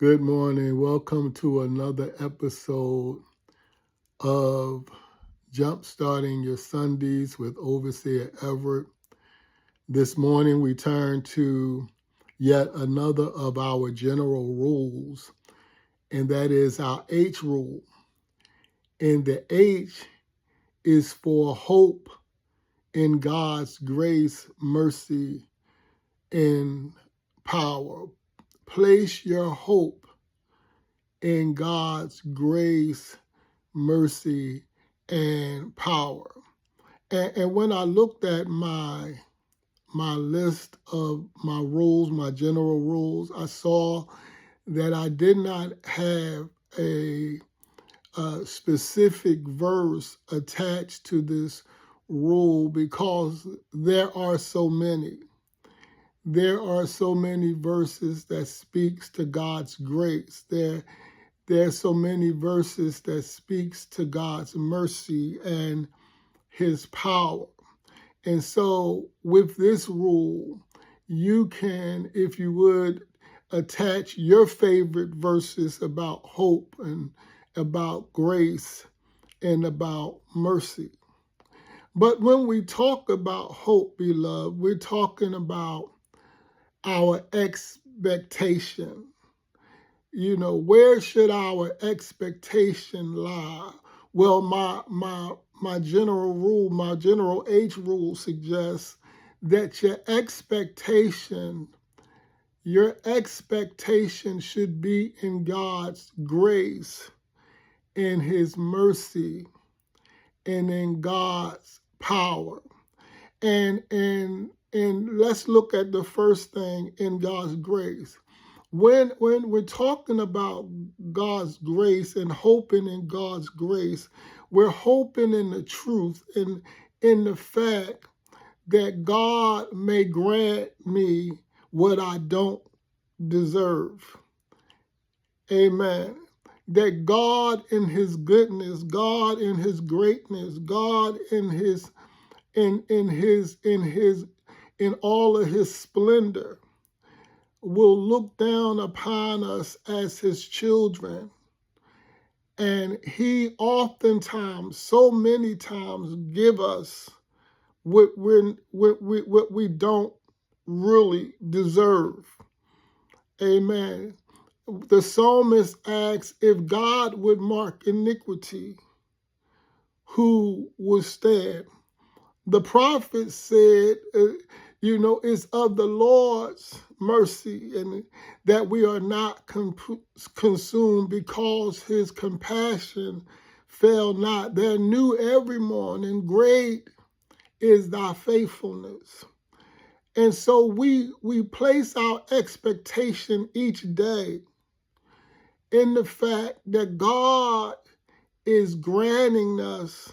Good morning. Welcome to another episode of Jumpstarting Your Sundays with Overseer Everett. This morning we turn to yet another of our general rules, and that is our H rule. And the H is for hope in God's grace, mercy, and power. Place your hope in God's grace, mercy, and power. And when I looked at my list of my rules, my general rules, I saw that I did not have a specific verse attached to this rule because there are so many. There are so many verses that speaks to God's grace. There are so many verses that speaks to God's mercy and his power. And so with this rule, you can, if you would, attach your favorite verses about hope and about grace and about mercy. But when we talk about hope, beloved, we're talking about our expectation. You know, where should our expectation lie? Well, my general rule, my general H rule suggests that your expectation should be in God's grace, in his mercy, and in God's power. And let's look at the first thing, in God's grace. When we're talking about God's grace and hoping in God's grace, we're hoping in the truth, in the fact that God may grant me what I don't deserve. Amen. That God in his goodness, God in his greatness, God in all of his splendor will look down upon us as his children. And he oftentimes, so many times, give us what we don't really deserve. Amen. The psalmist asks, if God would mark iniquity, who would stand? The prophet said, it's of the Lord's mercy and that we are not consumed because his compassion fail not. They're new every morning. Great is thy faithfulness. And so we place our expectation each day in the fact that God is granting us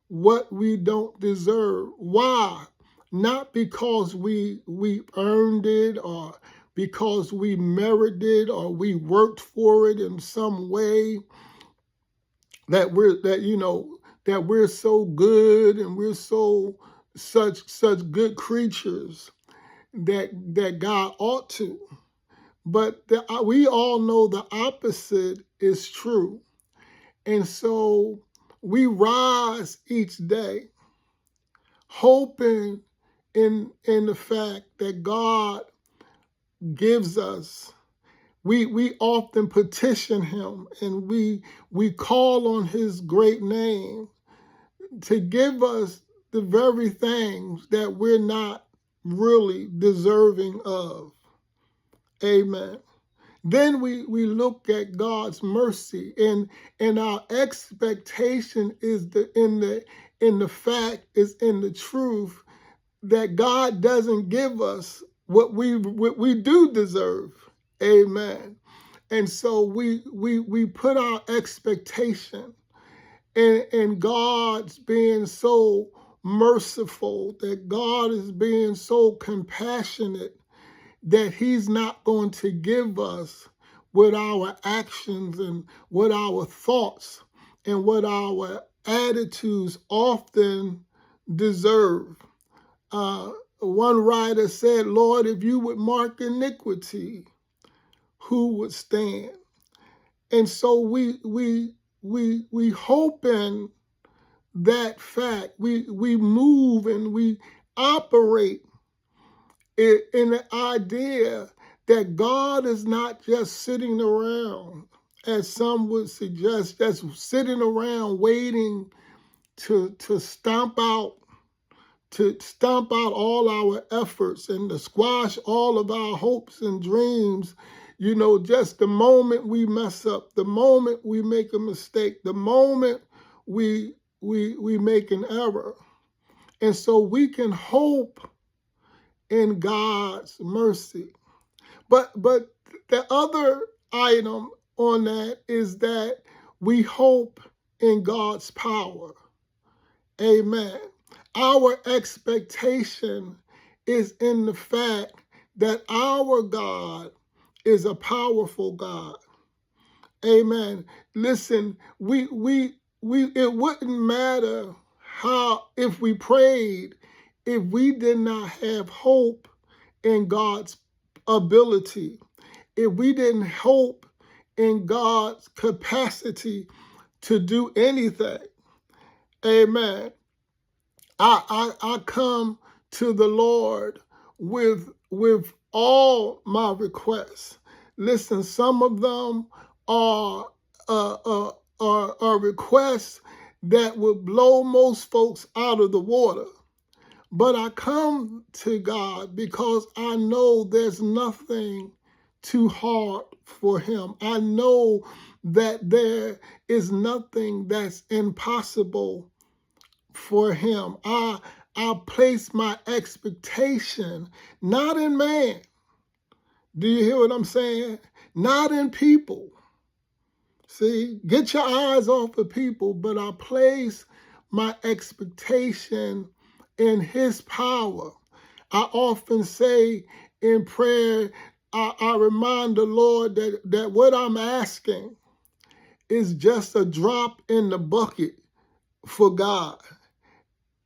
what we don't deserve. Why? Not because we earned it or because we merited or we worked for it in some way, that we're so good and we're such good creatures that God ought to. But we all know the opposite is true. And so we rise each day hoping in the fact that God gives us. We often petition him and we call on his great name to give us the very things that we're not really deserving of. Amen. Then we look at God's mercy, and our expectation is in the truth that God doesn't give us what we do deserve. Amen. And so we put our expectation in God's being so merciful, that God is being so compassionate, that he's not going to give us what our actions and what our thoughts and what our attitudes often deserve. One writer said, Lord, if you would mark iniquity, who would stand. And so we hope in that fact. We move and we operate in the idea that God is not just sitting around, as some would suggest, just sitting around waiting to stomp out all our efforts and to squash all of our hopes and dreams. Just the moment we mess up, the moment we make a mistake, the moment we make an error. And so we can hope in God's mercy. But the other item on that is that we hope in God's power. Amen. Our expectation is in the fact that our God is a powerful God. Amen. Listen, it wouldn't matter if we prayed, if we did not have hope in God's ability, if we didn't hope in God's capacity to do anything. Amen. I come to the Lord with all my requests. Listen, some of them are requests that would blow most folks out of the water. But I come to God because I know there's nothing too hard for him. I know that there is nothing that's impossible for him. I place my expectation not in man. Do you hear what I'm saying? Not in people. See, get your eyes off of people, but I place my expectation in his power. I often say in prayer, I remind the Lord that what I'm asking is just a drop in the bucket for God.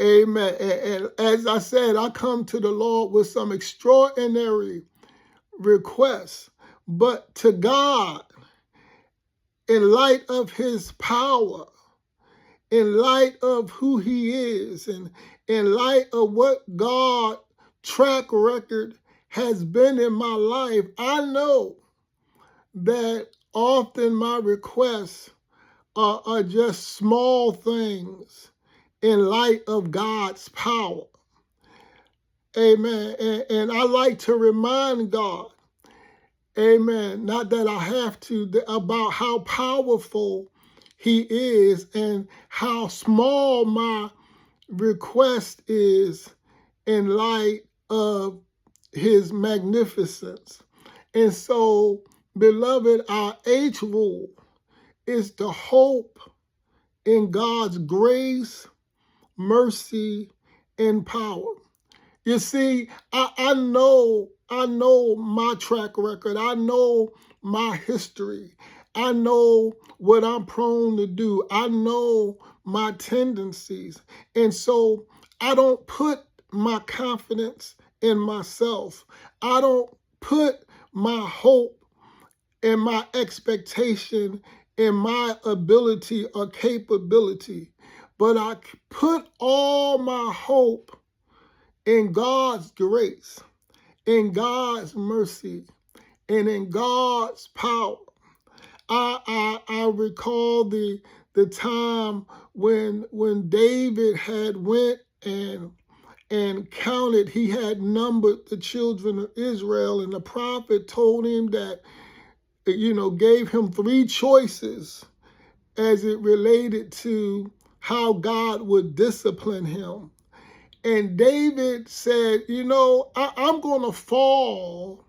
Amen. And as I said, I come to the Lord with some extraordinary requests, but to God, in light of his power, in light of who he is, and in light of what God's track record has been in my life, I know that often my requests are just small things in light of God's power. Amen. And I like to remind God, amen, not that I have to, about how powerful he is and how small my request is in light of his magnificence. And so, beloved, our H rule is to hope in God's grace, mercy, and power. You see, I know my track record. I know my history. I know what I'm prone to do. I know my tendencies. And so I don't put my confidence in myself. I don't put my hope and my expectation in my ability or capability, but I put all my hope in God's grace, in God's mercy, and in God's power. I recall the time when David had went and counted. He had numbered the children of Israel, and the prophet told him that, gave him three choices as it related to how God would discipline him. And David said, I'm going to fall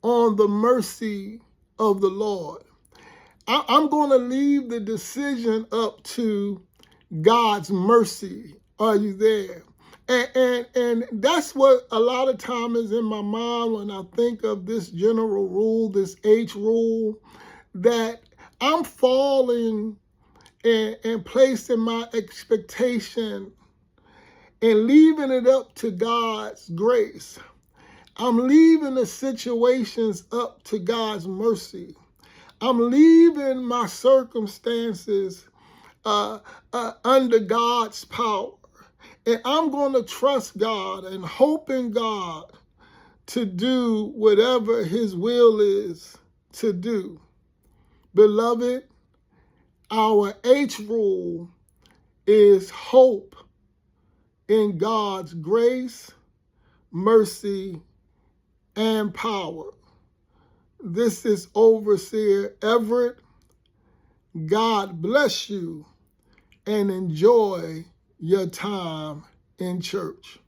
on the mercy of the Lord. I'm going to leave the decision up to God's mercy. Are you there? And that's what a lot of time is in my mind when I think of this general rule, this H rule, that I'm falling and placing my expectation and leaving it up to God's grace. I'm leaving the situations up to God's mercy. I'm leaving my circumstances under God's power. And I'm going to trust God and hope in God to do whatever his will is to do. Beloved, our H rule is hope in God's grace, mercy, and power. This is Overseer Everett. God bless you and enjoy your time in church.